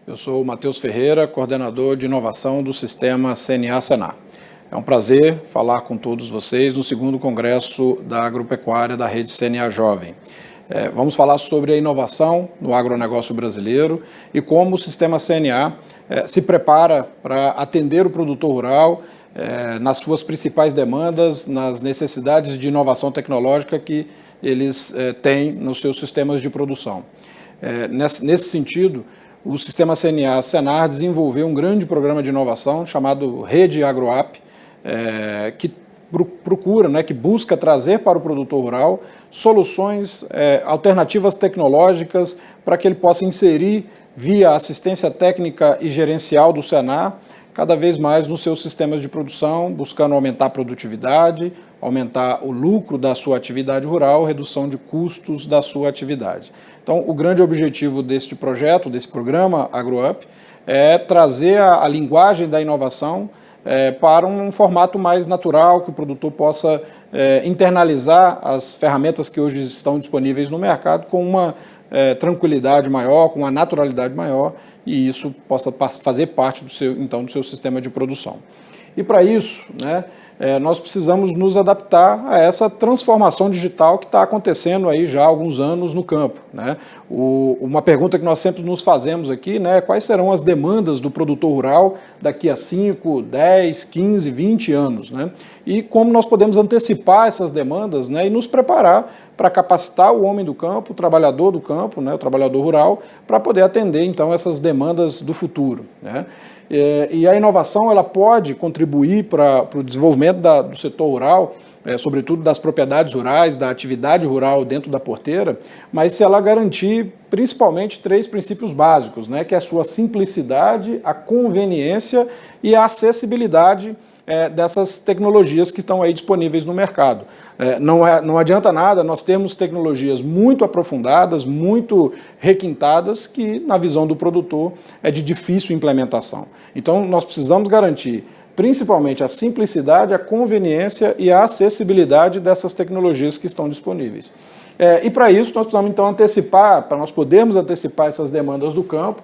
Eu sou o Matheus Ferreira, coordenador de inovação do sistema CNA-Senar. É um prazer falar com todos vocês no segundo congresso da agropecuária da rede CNA Jovem. Vamos falar sobre a inovação no agronegócio brasileiro e como o sistema CNA se prepara para atender o produtor rural nas suas principais demandas, nas necessidades de inovação tecnológica que eles têm nos seus sistemas de produção. Nesse sentido, o sistema CNA-Senar desenvolveu um grande programa de inovação chamado Rede AgroApp, que procura, que busca trazer para o produtor rural soluções, alternativas tecnológicas para que ele possa inserir via assistência técnica e gerencial do Senar cada vez mais nos seus sistemas de produção, buscando aumentar a produtividade, aumentar o lucro da sua atividade rural, redução de custos da sua atividade. Então, o grande objetivo deste projeto, desse programa AgroUp, é trazer a linguagem da inovação para um formato mais natural, que o produtor possa internalizar as ferramentas que hoje estão disponíveis no mercado com uma tranquilidade maior, com uma naturalidade maior, e isso possa fazer parte do seu sistema de produção. E para isso, nós precisamos nos adaptar a essa transformação digital que está acontecendo aí já há alguns anos no campo. Uma pergunta que nós sempre nos fazemos aqui, quais serão as demandas do produtor rural daqui a 5, 10, 15, 20 anos, e como nós podemos antecipar essas demandas e nos preparar para capacitar o homem do campo, o trabalhador do campo, o trabalhador rural, para poder atender então essas demandas do futuro. E a inovação ela pode contribuir para o desenvolvimento do setor rural, sobretudo das propriedades rurais, da atividade rural dentro da porteira, mas se ela garantir principalmente 3 princípios básicos, que é a sua simplicidade, a conveniência e a acessibilidade dessas tecnologias que estão aí disponíveis no mercado. Não adianta nada nós termos tecnologias muito aprofundadas, muito requintadas, que na visão do produtor é de difícil implementação. Então nós precisamos garantir principalmente a simplicidade, a conveniência e a acessibilidade dessas tecnologias que estão disponíveis. E para isso nós precisamos então antecipar, para nós podermos antecipar essas demandas do campo,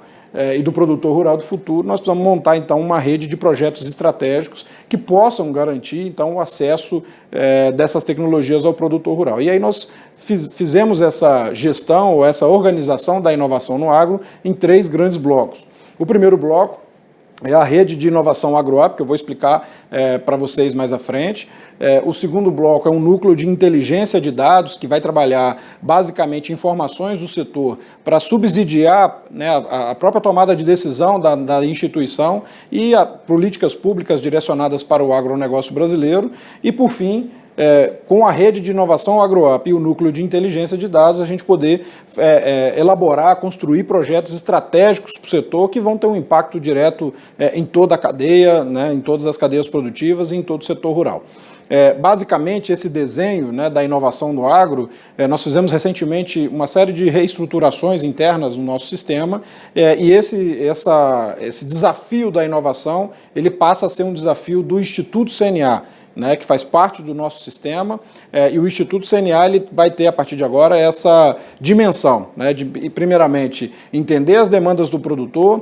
e do produtor rural do futuro, nós precisamos montar então uma rede de projetos estratégicos que possam garantir então o acesso dessas tecnologias ao produtor rural. E aí nós fizemos essa gestão ou essa organização da inovação no agro em 3 grandes blocos. O primeiro bloco é a rede de inovação AgroUp, que eu vou explicar para vocês mais à frente. O segundo bloco é um núcleo de inteligência de dados, que vai trabalhar basicamente informações do setor para subsidiar a própria tomada de decisão da instituição e políticas públicas direcionadas para o agronegócio brasileiro. E, por fim, com a rede de inovação AgroUp e o núcleo de inteligência de dados, a gente poder elaborar, construir projetos estratégicos para o setor que vão ter um impacto direto em toda a cadeia, em todas as cadeias produtivas e em todo o setor rural. Basicamente, esse desenho da inovação no agro, nós fizemos recentemente uma série de reestruturações internas no nosso sistema, e esse desafio da inovação, ele passa a ser um desafio do Instituto CNA, que faz parte do nosso sistema, e o Instituto CNA ele vai ter, a partir de agora, essa dimensão, de, primeiramente, entender as demandas do produtor,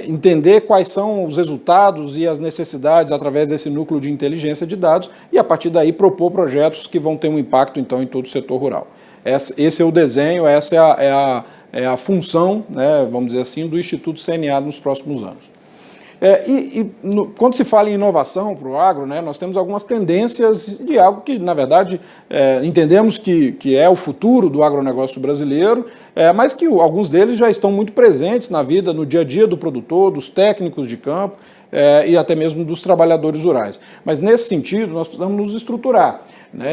entender quais são os resultados e as necessidades através desse núcleo de inteligência de dados, e, a partir daí, propor projetos que vão ter um impacto, então, em todo o setor rural. Esse é o desenho, essa é a função, vamos dizer assim, do Instituto CNA nos próximos anos. Quando se fala em inovação para o agro, nós temos algumas tendências de algo que, na verdade, entendemos que é o futuro do agronegócio brasileiro, mas que alguns deles já estão muito presentes na vida, no dia a dia do produtor, dos técnicos de campo e até mesmo dos trabalhadores rurais. Mas, nesse sentido, nós precisamos nos estruturar.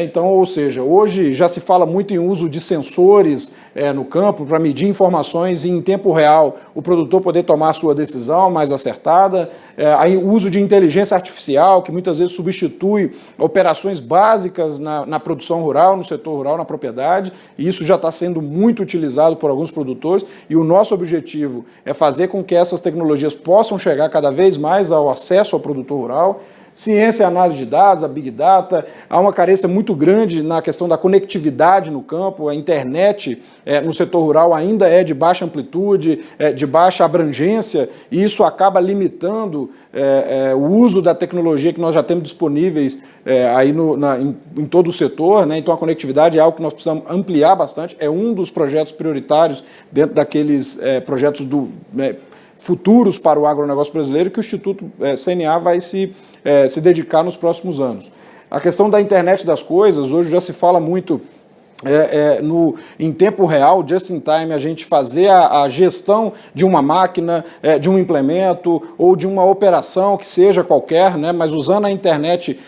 Então, ou seja, hoje já se fala muito em uso de sensores no campo para medir informações e em tempo real o produtor poder tomar a sua decisão mais acertada, o uso de inteligência artificial, que muitas vezes substitui operações básicas na produção rural, no setor rural, na propriedade, e isso já está sendo muito utilizado por alguns produtores, e o nosso objetivo é fazer com que essas tecnologias possam chegar cada vez mais ao acesso ao produtor rural. ciência e análise de dados, a Big Data, há uma carência muito grande na questão da conectividade no campo, a internet no setor rural ainda é de baixa amplitude, de baixa abrangência, e isso acaba limitando o uso da tecnologia que nós já temos disponíveis aí em todo o setor, né? Então a conectividade é algo que nós precisamos ampliar bastante, é um dos projetos prioritários dentro daqueles projetos futuros para o agronegócio brasileiro que o Instituto CNA vai se dedicar nos próximos anos. A questão da internet das coisas, hoje já se fala muito em tempo real, just in time, a gente fazer a gestão de uma máquina, de um implemento ou de uma operação que seja qualquer, né, mas usando a internet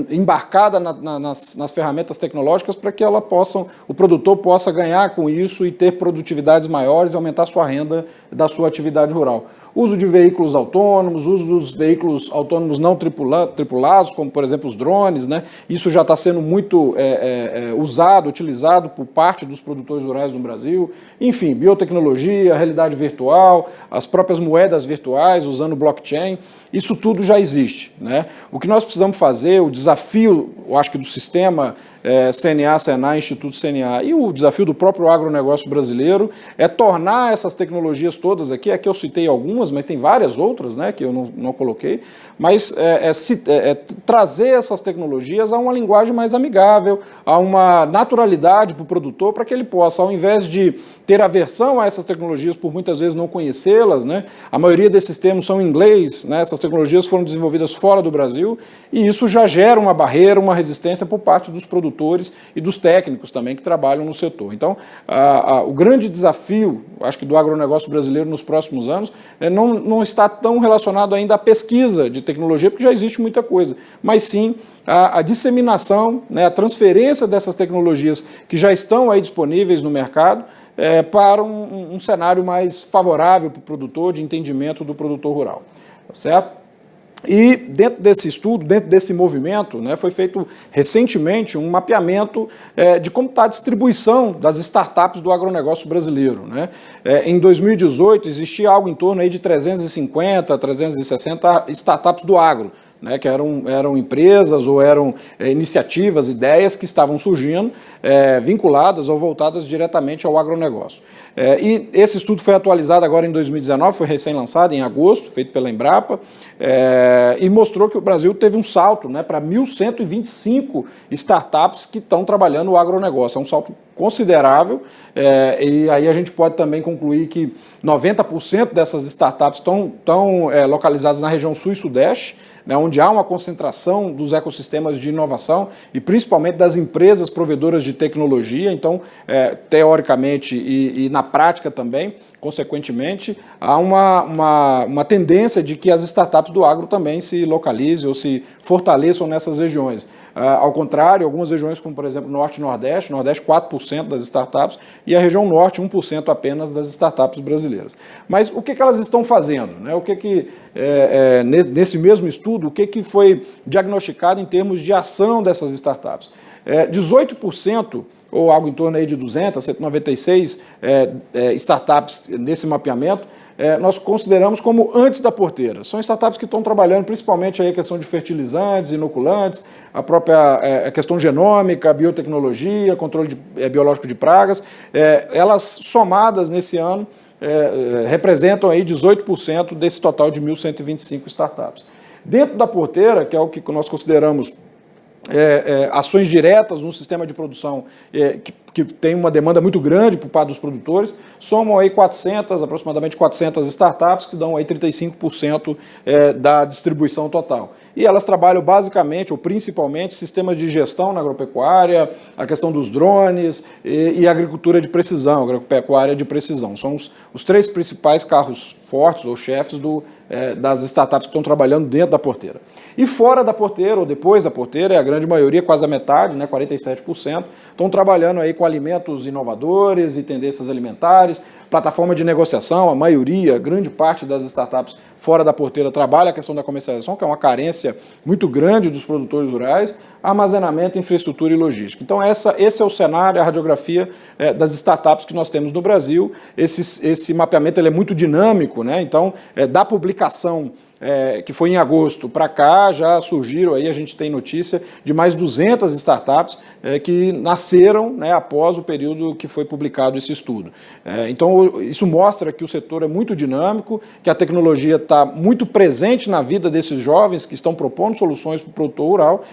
embarcada nas ferramentas tecnológicas para que o produtor possa ganhar com isso e ter produtividades maiores e aumentar a sua renda da sua atividade rural. Uso de veículos autônomos, uso dos veículos autônomos não tripulados, como, por exemplo, os drones, né? Isso já está sendo muito utilizado por parte dos produtores rurais no Brasil. Enfim, biotecnologia, realidade virtual, as próprias moedas virtuais, usando blockchain, isso tudo já existe, né? O que nós precisamos fazer, o desafio, eu acho que do sistema CNA, Senai, Instituto CNA, e o desafio do próprio agronegócio brasileiro é tornar essas tecnologias todas aqui eu citei algumas, mas tem várias outras, né, que eu não coloquei, mas trazer essas tecnologias a uma linguagem mais amigável, a uma naturalidade para o produtor, para que ele possa, ao invés de ter aversão a essas tecnologias por muitas vezes não conhecê-las, né, a maioria desses termos são em inglês, né, essas tecnologias foram desenvolvidas fora do Brasil, e isso já gera uma barreira, uma resistência por parte dos produtores e dos técnicos também que trabalham no setor. Então, o grande desafio, acho que do agronegócio brasileiro nos próximos anos, não está tão relacionado ainda à pesquisa de tecnologia, porque já existe muita coisa, mas sim a disseminação, né, a transferência dessas tecnologias que já estão aí disponíveis no mercado para um cenário mais favorável para o produtor, de entendimento do produtor rural. Tá certo? E dentro desse estudo, dentro desse movimento, né, foi feito recentemente um mapeamento de como está a distribuição das startups do agronegócio brasileiro, né? Em 2018 existia algo em torno aí de 350, 360 startups do agro, né, que eram empresas ou eram iniciativas, ideias que estavam surgindo, vinculadas ou voltadas diretamente ao agronegócio. E esse estudo foi atualizado agora em 2019, foi recém-lançado em agosto, feito pela Embrapa, e mostrou que o Brasil teve um salto, né, para 1.125 startups que estão trabalhando o agronegócio. É um salto considerável, e aí a gente pode também concluir que 90% dessas startups estão localizadas na região sul e sudeste, né, onde há uma concentração dos ecossistemas de inovação e principalmente das empresas provedoras de tecnologia. Então, teoricamente e na prática também, consequentemente, há uma tendência de que as startups do agro também se localizem ou se fortaleçam nessas regiões. Ao contrário, algumas regiões como, por exemplo, Norte e Nordeste, 4% das startups e a região Norte, 1% apenas das startups brasileiras. Mas o que elas estão fazendo, né? Nesse mesmo estudo, o que foi diagnosticado em termos de ação dessas startups? 18%, ou algo em torno aí de 200, 196 startups nesse mapeamento, nós consideramos como antes da porteira. São startups que estão trabalhando principalmente aí a questão de fertilizantes, inoculantes, a própria questão genômica, biotecnologia, controle biológico de pragas. Elas somadas nesse ano representam aí 18% desse total de 1.125 startups. Dentro da porteira, que é o que nós consideramos ações diretas no sistema de produção que tem uma demanda muito grande por parte dos produtores, somam aí aproximadamente 400 startups que dão aí 35% da distribuição total. E elas trabalham basicamente ou principalmente sistemas de gestão na agropecuária, a questão dos drones e agricultura de precisão, agropecuária de precisão. São os três principais carros fortes ou chefes das startups que estão trabalhando dentro da porteira. E fora da porteira ou depois da porteira, a grande maioria, quase a metade, né, 47%, estão trabalhando aí com alimentos inovadores e tendências alimentares, plataforma de negociação, a maioria, grande parte das startups fora da porteira trabalha a questão da comercialização, que é uma carência muito grande dos produtores rurais, armazenamento, infraestrutura e logística. Então esse é o cenário, a radiografia das startups que nós temos no Brasil. Esse mapeamento ele é muito dinâmico, né? Então da publicação que foi em agosto para cá, já surgiram, aí a gente tem notícia de mais 200 startups que nasceram, né, após o período que foi publicado esse estudo. Então isso mostra que o setor é muito dinâmico, que a tecnologia está muito presente na vida desses jovens que estão propondo soluções para o produtor rural,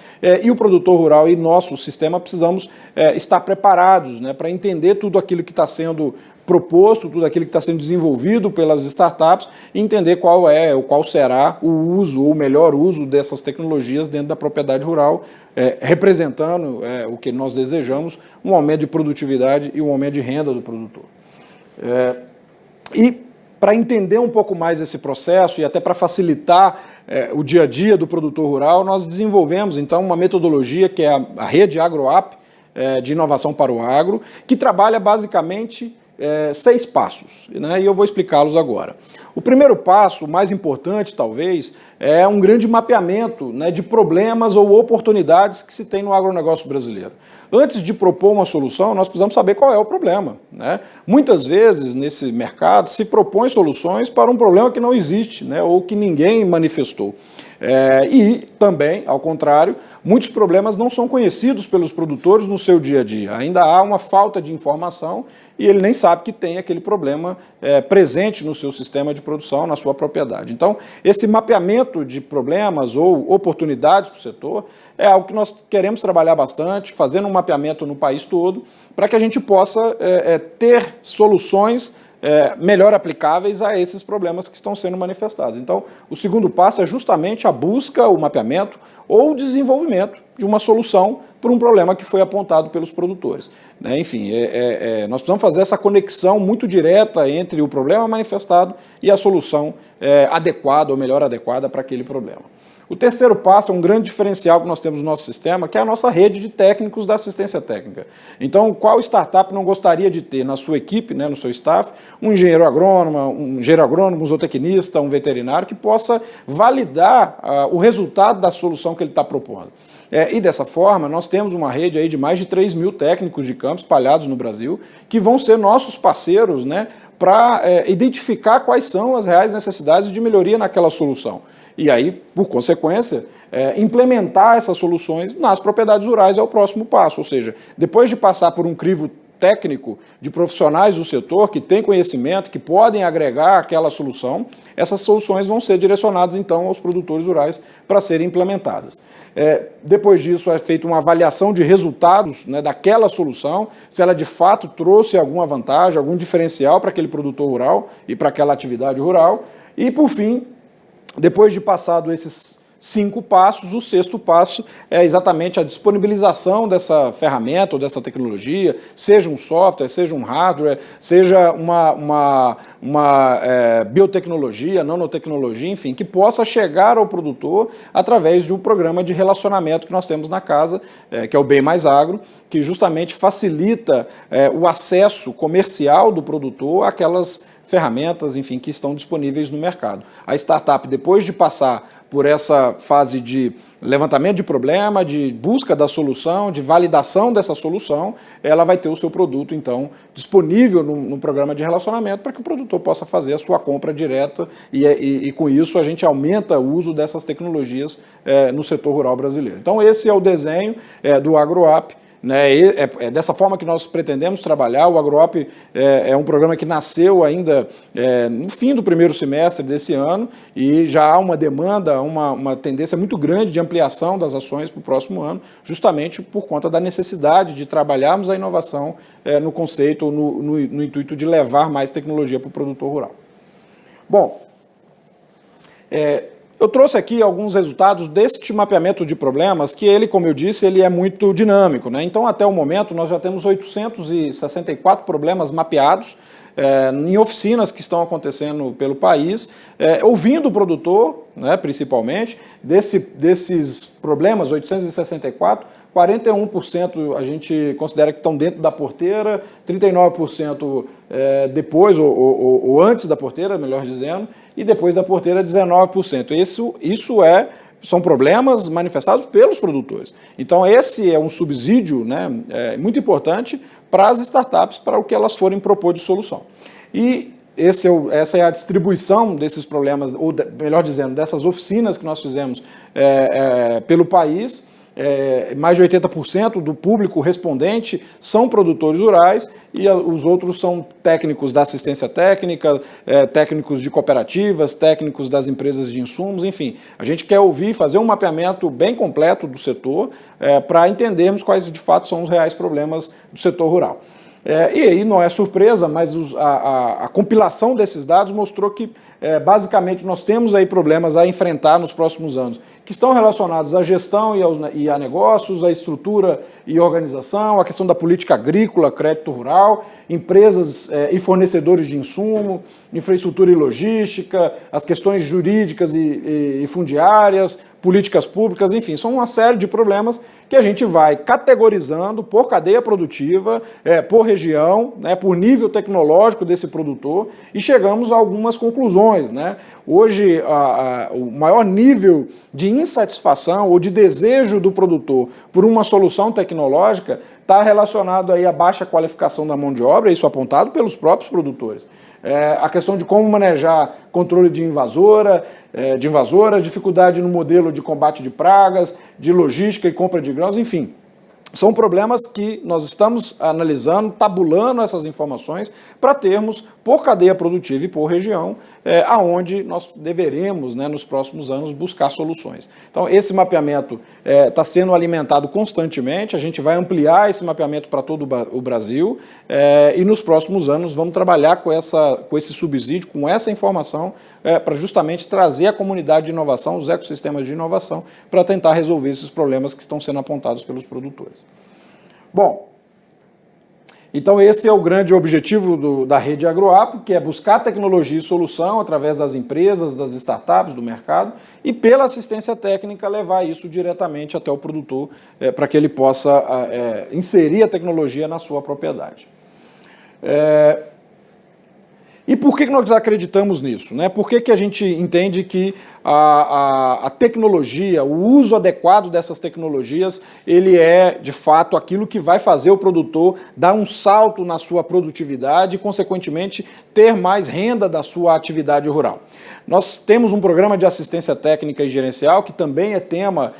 e o produtor rural e nosso sistema precisamos estar preparados, né, para entender tudo aquilo que está sendo proposto, tudo aquilo que está sendo desenvolvido pelas startups e entender qual será o uso, ou o melhor uso dessas tecnologias dentro da propriedade rural, representando o que nós desejamos, um aumento de produtividade e um aumento de renda do produtor. E para entender um pouco mais esse processo e até para facilitar o dia a dia do produtor rural, nós desenvolvemos então uma metodologia que é a Rede AgroApp, de inovação para o agro, que trabalha basicamente 6 passos, né? E eu vou explicá-los agora. O primeiro passo, o mais importante talvez, é um grande mapeamento, né, de problemas ou oportunidades que se tem no agronegócio brasileiro. Antes de propor uma solução, nós precisamos saber qual é o problema, né? Muitas vezes, nesse mercado, se propõe soluções para um problema que não existe, né, ou que ninguém manifestou. E também, ao contrário, muitos problemas não são conhecidos pelos produtores no seu dia a dia. Ainda há uma falta de informação e ele nem sabe que tem aquele problema presente no seu sistema de produção, na sua propriedade. Então, esse mapeamento de problemas ou oportunidades para o setor é algo que nós queremos trabalhar bastante, fazendo um mapeamento no país todo, para que a gente possa ter soluções melhor aplicáveis a esses problemas que estão sendo manifestados. Então, o segundo passo é justamente a busca, o mapeamento ou o desenvolvimento de uma solução para um problema que foi apontado pelos produtores. Enfim, nós precisamos fazer essa conexão muito direta entre o problema manifestado e a solução adequada ou melhor adequada para aquele problema. O terceiro passo é um grande diferencial que nós temos no nosso sistema, que é a nossa rede de técnicos da assistência técnica. Então, qual startup não gostaria de ter na sua equipe, né, no seu staff, um engenheiro agrônomo, um zootecnista, um veterinário, que possa validar o resultado da solução que ele está propondo. E dessa forma, nós temos uma rede aí de mais de 3.000 técnicos de campo espalhados no Brasil, que vão ser nossos parceiros, né, para identificar quais são as reais necessidades de melhoria naquela solução. E aí, por consequência, implementar essas soluções nas propriedades rurais é o próximo passo. Ou seja, depois de passar por um crivo técnico de profissionais do setor que têm conhecimento, que podem agregar aquela solução, essas soluções vão ser direcionadas, então, aos produtores rurais para serem implementadas. Depois disso, é feita uma avaliação de resultados, né, daquela solução, se ela de fato trouxe alguma vantagem, algum diferencial para aquele produtor rural e para aquela atividade rural. E, por fim, depois de passado esses 5 passos, o 6º passo é exatamente a disponibilização dessa ferramenta ou dessa tecnologia, seja um software, seja um hardware, seja uma biotecnologia, nanotecnologia, enfim, que possa chegar ao produtor através de um programa de relacionamento que nós temos na casa, que é o Bem Mais Agro, que justamente facilita o acesso comercial do produtor àquelas ferramentas, enfim, que estão disponíveis no mercado. A startup, depois de passar por essa fase de levantamento de problema, de busca da solução, de validação dessa solução, ela vai ter o seu produto, então, disponível no programa de relacionamento para que o produtor possa fazer a sua compra direta e com isso a gente aumenta o uso dessas tecnologias no setor rural brasileiro. Então, esse é o desenho do AgroApp. É dessa forma que nós pretendemos trabalhar. O AgroApp é um programa que nasceu ainda no fim do primeiro semestre desse ano e já há uma demanda, uma tendência muito grande de ampliação das ações para o próximo ano, justamente por conta da necessidade de trabalharmos a inovação no conceito, no intuito de levar mais tecnologia para o produtor rural. Bom, eu trouxe aqui alguns resultados deste mapeamento de problemas, que ele, como eu disse, ele é muito dinâmico, né? Então, até o momento, nós já temos 864 problemas mapeados em oficinas que estão acontecendo pelo país, ouvindo o produtor, né, principalmente, desses problemas, 864, 41% a gente considera que estão dentro da porteira, 39% depois ou antes da porteira, melhor dizendo, e depois da porteira 19%. São problemas manifestados pelos produtores. Então, esse é um subsídio, né, muito importante para as startups, para o que elas forem propor de solução. E essa é a distribuição desses problemas, ou melhor dizendo, dessas oficinas que nós fizemos pelo país. Mais de 80% do público respondente são produtores rurais e os outros são técnicos da assistência técnica, técnicos de cooperativas, técnicos das empresas de insumos, enfim. A gente quer ouvir, fazer um mapeamento bem completo do setor para entendermos quais de fato são os reais problemas do setor rural. E aí não é surpresa, mas a compilação desses dados mostrou que basicamente nós temos aí problemas a enfrentar nos próximos anos, que estão relacionados à gestão e a negócios, à estrutura e organização, a questão da política agrícola, crédito rural, empresas e fornecedores de insumo, infraestrutura e logística, as questões jurídicas e fundiárias, políticas públicas, enfim, são uma série de problemas que a gente vai categorizando por cadeia produtiva, por região, né, por nível tecnológico desse produtor e chegamos a algumas conclusões, né? Hoje, o maior nível de insatisfação ou de desejo do produtor por uma solução tecnológica está relacionado aí à baixa qualificação da mão de obra, isso apontado pelos próprios produtores. A questão de como manejar controle de invasora, dificuldade no modelo de combate de pragas, de logística e compra de grãos, enfim. São problemas que nós estamos analisando, tabulando essas informações para termos, por cadeia produtiva e por região, aonde nós deveremos, né, nos próximos anos, buscar soluções. Então, esse mapeamento está sendo alimentado constantemente, a gente vai ampliar esse mapeamento para todo o Brasil e nos próximos anos vamos trabalhar com esse subsídio, com essa informação, para justamente trazer a comunidade de inovação, os ecossistemas de inovação, para tentar resolver esses problemas que estão sendo apontados pelos produtores. Bom, então esse é o grande objetivo da Rede Agroapp, que é buscar tecnologia e solução através das empresas, das startups, do mercado, e pela assistência técnica levar isso diretamente até o produtor, para que ele possa inserir a tecnologia na sua propriedade. E por que nós acreditamos nisso, né? Por que a gente entende que a tecnologia, o uso adequado dessas tecnologias, ele é, de fato, aquilo que vai fazer o produtor dar um salto na sua produtividade e, consequentemente, ter mais renda da sua atividade rural? Nós temos um programa de assistência técnica e gerencial, que também é tema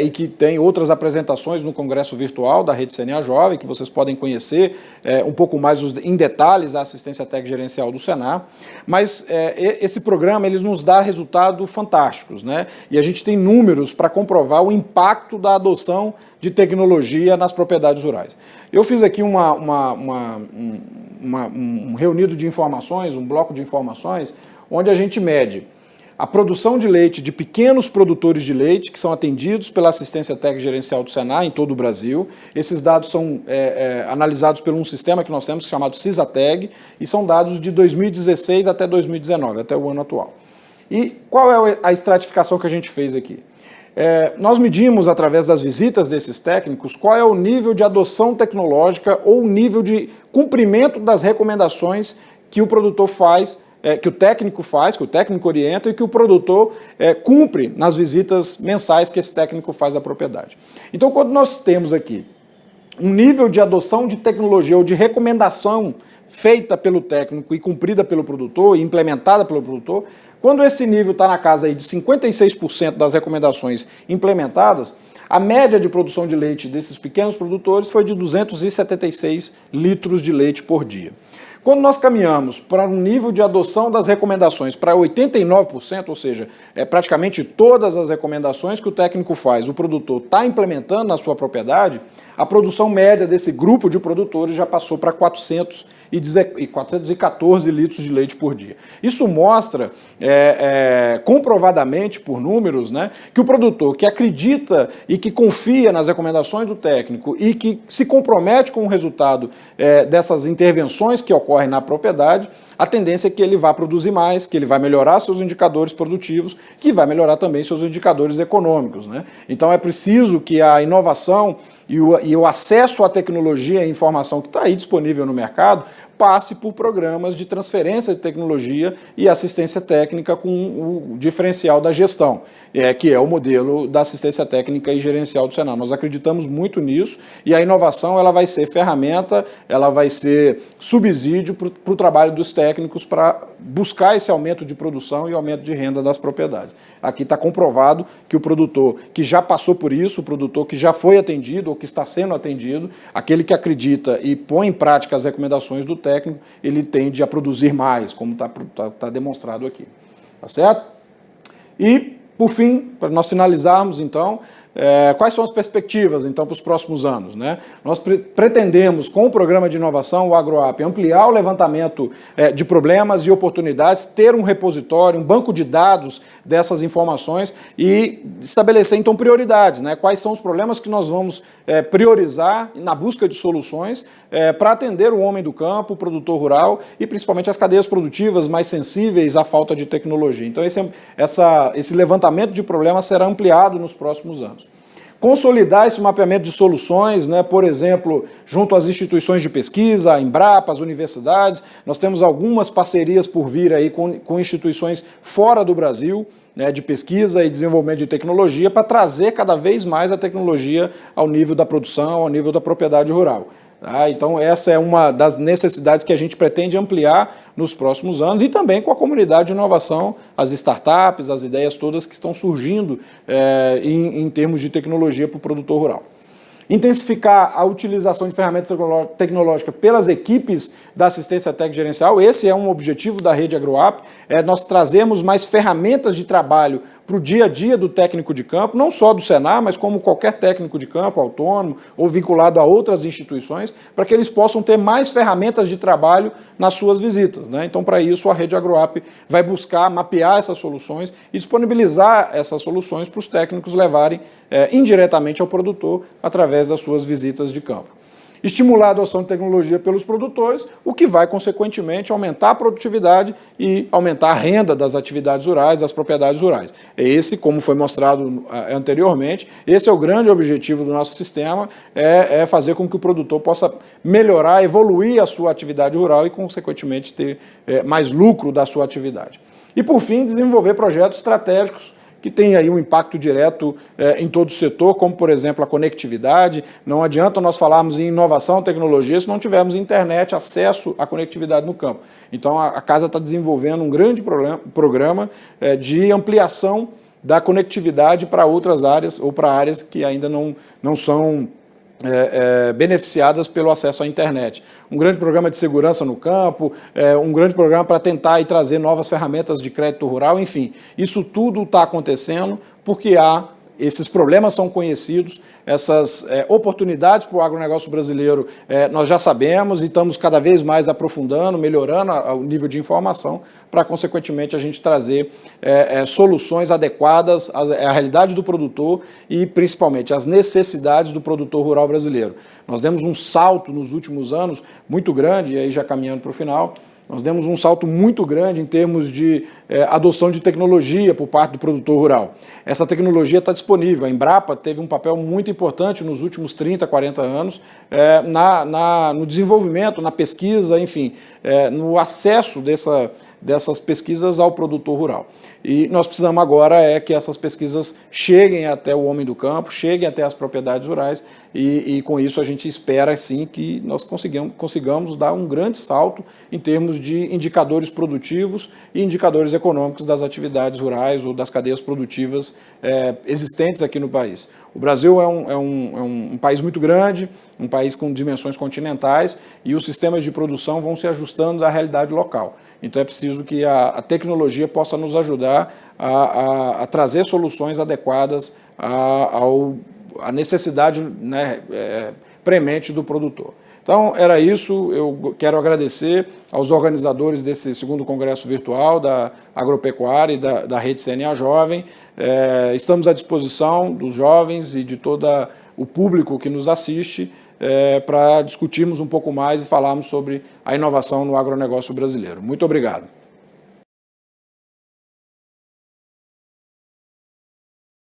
e que tem outras apresentações no Congresso Virtual da Rede CNA Jovem, que vocês podem conhecer um pouco mais em detalhes a assistência técnica e gerencial do Senar. Mas esse programa ele nos dá resultados fantásticos, né? E a gente tem números para comprovar o impacto da adoção de tecnologia nas propriedades rurais. Eu fiz aqui um reunido de informações, um bloco de informações, onde a gente mede a produção de leite de pequenos produtores de leite que são atendidos pela assistência técnica gerencial do Senar em todo o Brasil. Esses dados são analisados por um sistema que nós temos chamado CISATEG e são dados de 2016 até 2019, até o ano atual. E qual é a estratificação que a gente fez aqui? Nós medimos, através das visitas desses técnicos, qual é o nível de adoção tecnológica ou o nível de cumprimento das recomendações que o produtor faz, que o técnico faz, que o técnico orienta e que o produtor cumpre nas visitas mensais que esse técnico faz à propriedade. Então, quando nós temos aqui um nível de adoção de tecnologia ou de recomendação feita pelo técnico e cumprida pelo produtor e implementada pelo produtor, quando esse nível está na casa aí de 56% das recomendações implementadas, a média de produção de leite desses pequenos produtores foi de 276 litros de leite por dia. Quando nós caminhamos para um nível de adoção das recomendações para 89%, ou seja, praticamente todas as recomendações que o técnico faz, o produtor está implementando na sua propriedade, a produção média desse grupo de produtores já passou para 414 litros de leite por dia. Isso mostra, comprovadamente por números, né, que o produtor que acredita e que confia nas recomendações do técnico e que se compromete com o resultado dessas intervenções que ocorrem na propriedade, a tendência é que ele vá produzir mais, que ele vai melhorar seus indicadores produtivos, que vai melhorar também seus indicadores econômicos, né? Então é preciso que a inovação e o acesso à tecnologia e informação que está aí disponível no mercado passe por programas de transferência de tecnologia e assistência técnica com o diferencial da gestão, que é o modelo da assistência técnica e gerencial do Senado. Nós acreditamos muito nisso e a inovação ela vai ser ferramenta, ela vai ser subsídio para o trabalho dos técnicos para buscar esse aumento de produção e aumento de renda das propriedades. Aqui está comprovado que o produtor que já passou por isso, o produtor que já foi atendido ou que está sendo atendido, aquele que acredita e põe em prática as recomendações do técnico, ele tende a produzir mais, como está demonstrado aqui. Tá certo? E, por fim, para nós finalizarmos, então, quais são as perspectivas, então, para os próximos anos, né? Nós pretendemos, com o programa de inovação, o AgroApp, ampliar o levantamento de problemas e oportunidades, ter um repositório, um banco de dados dessas informações e estabelecer, então, prioridades, né? Quais são os problemas que nós vamos priorizar na busca de soluções para atender o homem do campo, o produtor rural e, principalmente, as cadeias produtivas mais sensíveis à falta de tecnologia. Então, esse levantamento de problemas será ampliado nos próximos anos. Consolidar esse mapeamento de soluções, né, por exemplo, junto às instituições de pesquisa, a Embrapa, as universidades. Nós temos algumas parcerias por vir aí com instituições fora do Brasil, né, de pesquisa e desenvolvimento de tecnologia, para trazer cada vez mais a tecnologia ao nível da produção, ao nível da propriedade rural. Então, essa é uma das necessidades que a gente pretende ampliar nos próximos anos e também com a comunidade de inovação, as startups, as ideias todas que estão surgindo em termos de tecnologia para o produtor rural. Intensificar a utilização de ferramentas tecnológicas pelas equipes da assistência técnica gerencial, esse é um objetivo da rede AgroApp, nós trazemos mais ferramentas de trabalho para o dia a dia do técnico de campo, não só do Senar, mas como qualquer técnico de campo, autônomo ou vinculado a outras instituições, para que eles possam ter mais ferramentas de trabalho nas suas visitas, né? Então, para isso, a rede AgroApp vai buscar mapear essas soluções e disponibilizar essas soluções para os técnicos levarem indiretamente ao produtor através das suas visitas de campo. Estimular a adoção de tecnologia pelos produtores, o que vai, consequentemente, aumentar a produtividade e aumentar a renda das atividades rurais, das propriedades rurais. Esse, como foi mostrado anteriormente, esse é o grande objetivo do nosso sistema, é fazer com que o produtor possa melhorar, evoluir a sua atividade rural e, consequentemente, ter mais lucro da sua atividade. E, por fim, desenvolver projetos estratégicos que tem aí um impacto direto em todo o setor, como, por exemplo, a conectividade. Não adianta nós falarmos em inovação, tecnologia, se não tivermos internet, acesso à conectividade no campo. Então, a Casa está desenvolvendo um grande programa de ampliação da conectividade para outras áreas ou para áreas que ainda não são beneficiadas pelo acesso à internet. Um grande programa de segurança no campo, um grande programa para tentar trazer novas ferramentas de crédito rural, enfim. Isso tudo está acontecendo porque esses problemas são conhecidos, essas oportunidades para o agronegócio brasileiro nós já sabemos e estamos cada vez mais aprofundando, melhorando o nível de informação para, consequentemente, a gente trazer soluções adequadas à realidade do produtor e, principalmente, às necessidades do produtor rural brasileiro. Nós demos um salto nos últimos anos muito grande, e aí já caminhando para o final, nós demos um salto muito grande em termos de adoção de tecnologia por parte do produtor rural. Essa tecnologia está disponível. A Embrapa teve um papel muito importante nos últimos 30, 40 anos no desenvolvimento, na pesquisa, enfim, no acesso dessas pesquisas ao produtor rural. E nós precisamos agora que essas pesquisas cheguem até o homem do campo, cheguem até as propriedades rurais e com isso a gente espera sim que nós consigamos dar um grande salto em termos de indicadores produtivos e indicadores econômicos das atividades rurais ou das cadeias produtivas existentes aqui no país. O Brasil é um país muito grande, um país com dimensões continentais e os sistemas de produção vão se ajustando à realidade local. Então é preciso que a tecnologia possa nos ajudar a trazer soluções adequadas à necessidade, né, premente do produtor. Então, era isso. Eu quero agradecer aos organizadores desse segundo congresso virtual da agropecuária e da Rede CNA Jovem. Estamos à disposição dos jovens e de todo o público que nos assiste para discutirmos um pouco mais e falarmos sobre a inovação no agronegócio brasileiro. Muito obrigado.